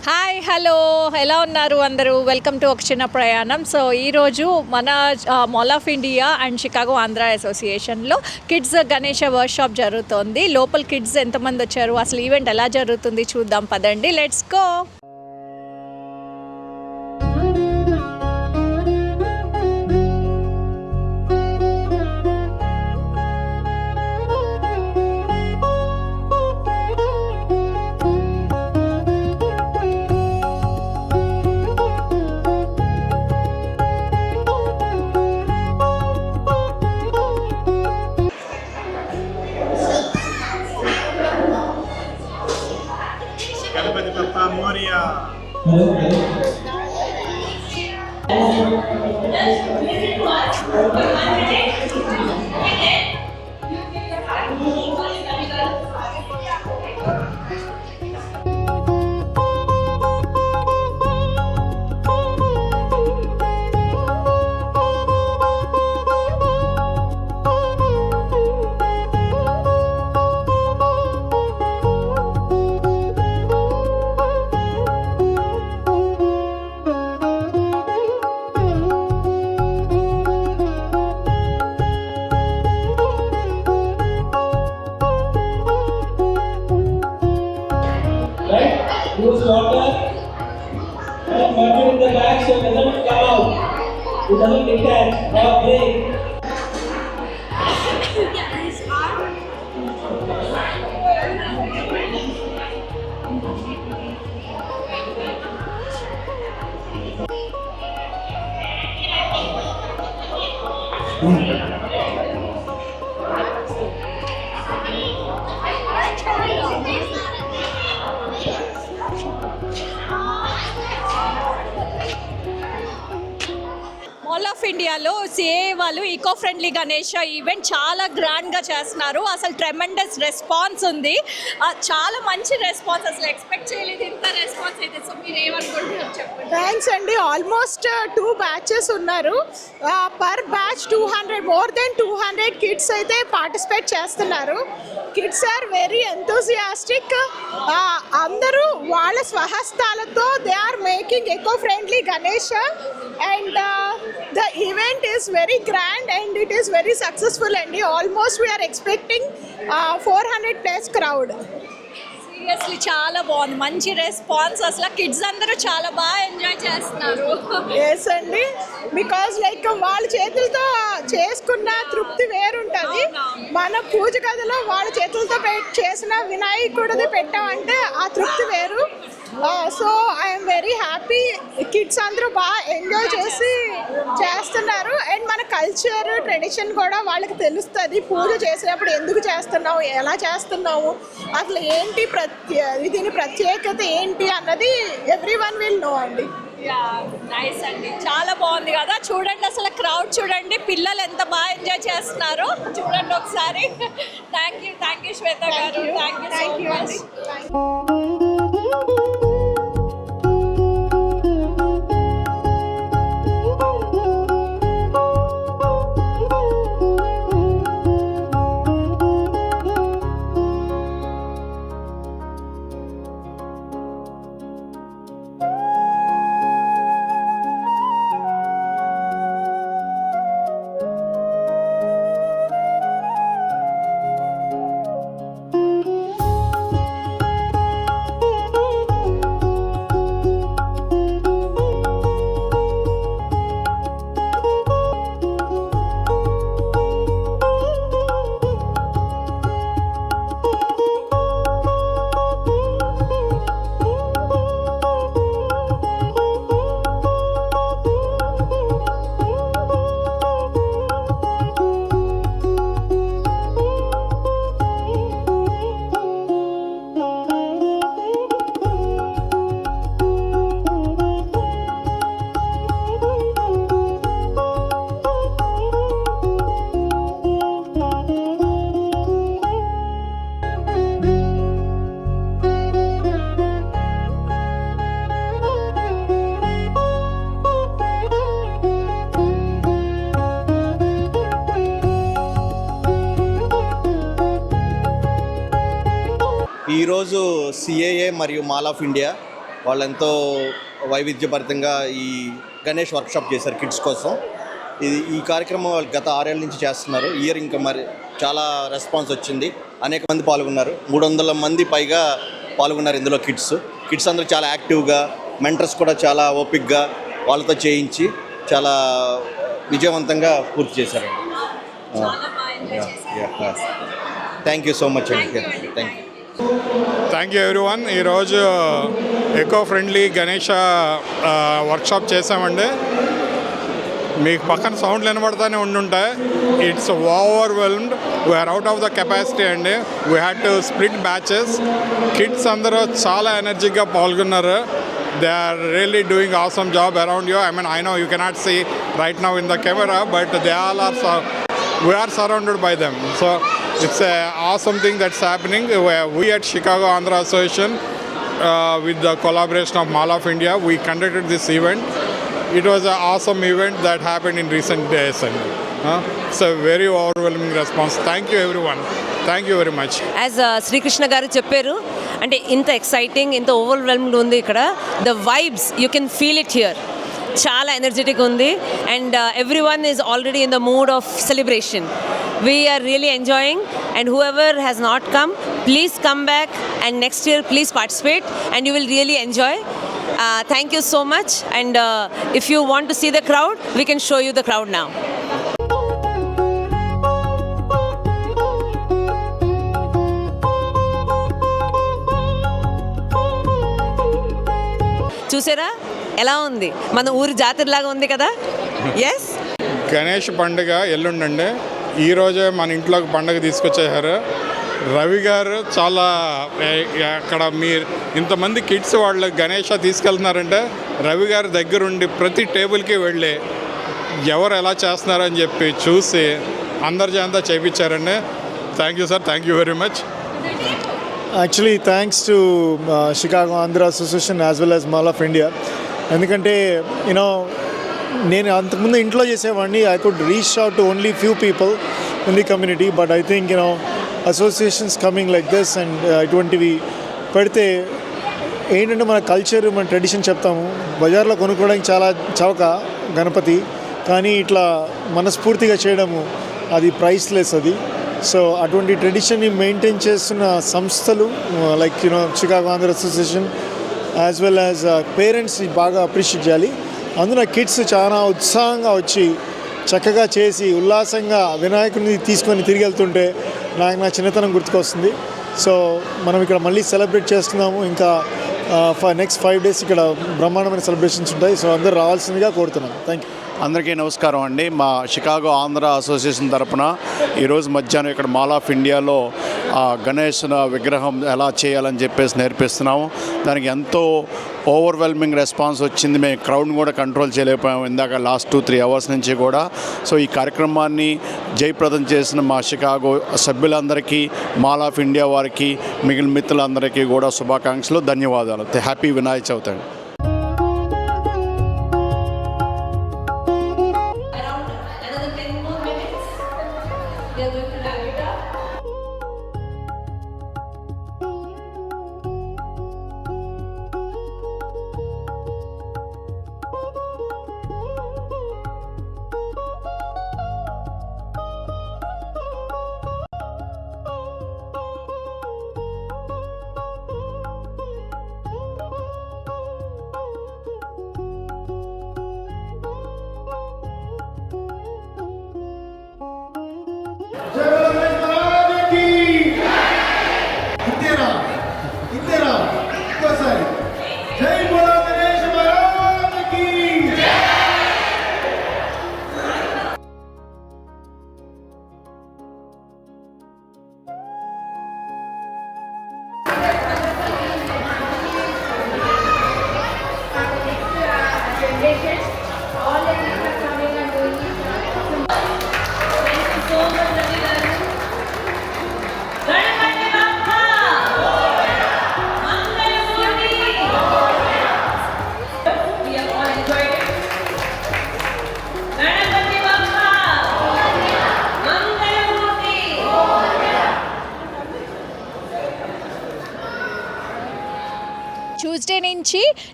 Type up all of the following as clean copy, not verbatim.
Hi hello ఎలా ఉన్నారు అందరూ వెల్కమ్ టు ఒక చిన్న ప్రయాణం. సో ఈరోజు మన mall of India and Chicago Andhra అసోసియేషన్లో కిడ్స్ గణేష వర్క్షాప్ జరుగుతోంది. లోపల కిడ్స్ ఎంతమంది వచ్చారు, అసలు ఈవెంట్ ఎలా జరుగుతుంది చూద్దాం పదండి, let's go. Ganpati Bappa Morya. Use water and put it in the bag so it doesn't come out. It doesn't detach or break. Mall of ఇండియాలో సిఏ వాళ్ళు ఈకో ఫ్రెండ్లీ గణేష ఈవెంట్ చాలా గ్రాండ్గా చేస్తున్నారు. అసలు ట్రెమెండస్ రెస్పాన్స్ ఉంది, చాలా మంచి రెస్పాన్స్, అసలు ఎక్స్పెక్ట్ చేయలేదు ఇంత రెస్పాన్స్ అయితే. సో మీరు ఏమనుకుంటున్నారు చెప్పండి. థ్యాంక్స్ అండి. ఆల్మోస్ట్ 2 బ్యాచెస్ ఉన్నారు. Per batch 200 more than 200 kids అయితే పార్టిసిపేట్ చేస్తున్నారు. Kids are very enthusiastic. అందరూ వాళ్ళ స్వహస్తాలతో they are making eco friendly Ganesh and the event is very grand and it is very successful అండి. Almost we are expecting 400 plus crowd. Seriously చాలా బాగుంది, మంచి response. అసలు కిడ్స్ అందరూ చాలా బాగా ఎంజాయ్ చేస్తున్నారు. ఎస్ అండి, బికాజ్ లైక్ వాళ్ళ చేతులతో చేసుకున్న తృప్తి వేరుంటుంది. మన పూజ గదిలో వాళ్ళ చేతులతో చేసిన వినాయకుడిది పెట్టామంటే ఆ తృప్తి వేరు. So I'm very happy. Kids అందరూ బాగా ఎంజాయ్ చేస్తున్నారు అండ్ మన కల్చర్ ట్రెడిషన్ కూడా వాళ్ళకి తెలుస్తుంది. పూజ చేసేటప్పుడు ఎందుకు చేస్తున్నాము, ఎలా చేస్తున్నాము, అసలు ఏంటి దీని ప్రత్యేకత ఏంటి అన్నది ఎవ్రీవన్ విల్ నో అండి. నైస్ అండి, చాలా బాగుంది కదా. చూడండి అసలు క్రౌడ్ చూడండి, పిల్లలు ఎంత బాగా ఎంజాయ్ చేస్తున్నారో చూడండి ఒకసారి. థ్యాంక్ యూ శ్వేత గారు, థ్యాంక్ యూ సో మచ్. ఈరోజు సిఏఏ మరియు మాల్ ఆఫ్ ఇండియా వాళ్ళు ఎంతో వైవిధ్యభరితంగా ఈ గణేష్ వర్క్షాప్ చేశారు కిడ్స్ కోసం. ఈ కార్యక్రమం వాళ్ళు గత 6 ఏళ్ళ నుంచి చేస్తున్నారు. ఇయర్ ఇంకా మరి చాలా రెస్పాన్స్ వచ్చింది. అనేక మంది పాల్గొన్నారు. 300 మంది పైగా పాల్గొన్నారు ఇందులో. కిడ్స్ అందరూ చాలా యాక్టివ్గా, మెంటర్స్ కూడా చాలా ఓపిక్గా వాళ్ళతో చేయించి చాలా విజయవంతంగా పూర్తి చేశారండి. థ్యాంక్ యూ సో మచ్ అండి. Thank you. Thank you everyone. ఈరోజు ఎకో ఫ్రెండ్లీ గణేష వర్క్షాప్ చేసామండి. మీకు పక్కన సౌండ్లు వినబడతానే ఉండుంటాయి. It's overwhelmed. We're out of the capacity అండి. We had to split batches. Kids అందరూ చాలా ఎనర్జీగా పాల్గొన్నారు. They are really doing awesome job around you. I mean, I know you cannot see right now in the camera, but they all are, we are surrounded by them. So it's a awesome thing that's happening. We at Chicago Andhra Association, with the collaboration of Mall of India, we conducted this event. It was an awesome event that happened in recent days. It's a very overwhelming response. Thank you everyone. Thank you very much. As Srikrishna garu చెప్పారు, అంటే ఇంత exciting, ఇంత overwhelmed ఉంది ఇక్కడ. The vibes you can feel it here. చాలా energetic ఉంది and everyone is already in the mood of celebration. We're really enjoying and whoever has not come, please come back and next year please participate and you will really enjoy. Thank you so much, and if you want to see the crowd, we can show you the crowd now. చూసారా ఎలా ఉంది? మన ఊరి జాతరలాగా ఉంది కదా. Yes, Ganesh పండుగ ఎల్లుండండి. ఈరోజే మన ఇంట్లోకి పండుగ తీసుకొచ్చేసారు. రవి గారు చాలా అక్కడ మీరు ఇంతమంది కిడ్స్ వాళ్ళు గణేష తీసుకెళ్తున్నారంటే రవి గారి దగ్గరుండి ప్రతి టేబుల్కి వెళ్ళి ఎవరు ఎలా చేస్తున్నారని చెప్పి చూసి అందరి చేత చేయించారండి. Thank you sir. Thank you very much. Actually thanks to Chicago Andhra association as well as mall of India. ఎందుకంటే యూనో నేను అంతకుముందు ఇంట్లో చేసేవాడిని. I could reach out to only few people in the community, but I think you know associations coming like this and ఇటువంటివి పెడితే ఏంటంటే మన culture, మన ట్రెడిషన్ చెప్తాము. బజార్లో కొనుక్కోవడానికి చాలా చౌక గణపతి, కానీ ఇట్లా మనస్ఫూర్తిగా చేయడము అది ప్రైస్లెస్ అది. సో అటువంటి ట్రెడిషన్ని మెయింటైన్ చేస్తున్న సంస్థలు like you know Chicago Andhra association as well as parents బాగా అప్రిషియేట్ చేయాలి. అందులో కిడ్స్ చాలా ఉత్సాహంగా వచ్చి చక్కగా చేసి ఉల్లాసంగా వినాయకుడిని తీసుకొని తిరిగి వెళ్తుంటే నాకు నా చిన్నతనం గుర్తుకొస్తుంది. సో మనం ఇక్కడ మళ్ళీ సెలబ్రేట్ చేస్తున్నాము. ఇంకా నెక్స్ట్ 5 days ఇక్కడ బ్రహ్మాండమైన సెలబ్రేషన్స్ ఉంటాయి. సో అందరూ రావాల్సిందిగా కోరుతున్నాను. Thank you. అందరికీ నమస్కారం అండి. మా షికాగో ఆంధ్ర అసోసియేషన్ తరపున ఈరోజు మధ్యాహ్నం ఇక్కడ మాల్ ఆఫ్ ఇండియాలో గణేష్ విగ్రహం ఎలా చేయాలని చెప్పేసి నేర్పిస్తున్నాము. దానికి ఎంతో ఓవర్వెల్మింగ్ రెస్పాన్స్ వచ్చింది. మేము క్రౌడ్ని కూడా కంట్రోల్ చేయలేకపోయాము ఇందాక లాస్ట్ 2-3 hours నుంచి కూడా. సో ఈ కార్యక్రమాన్ని జయప్రదం చేసిన మా షికాగో సభ్యులందరికీ, మాల్ ఆఫ్ ఇండియా వారికి, మిగిలిన మిత్రులందరికీ కూడా శుభాకాంక్షలు, ధన్యవాదాలు. హ్యాపీ వినాయక చవితి అండి.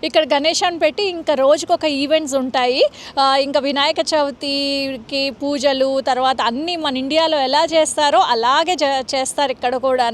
ఇక్కడ గణేశాన్ని పెట్టి ఇంకా రోజుకొక ఈవెంట్స్ ఉంటాయి. ఇంకా వినాయక చవితికి పూజలు తర్వాత అన్నీ మన ఇండియాలో ఎలా చేస్తారో అలాగే చేస్తారు ఇక్కడ కూడా.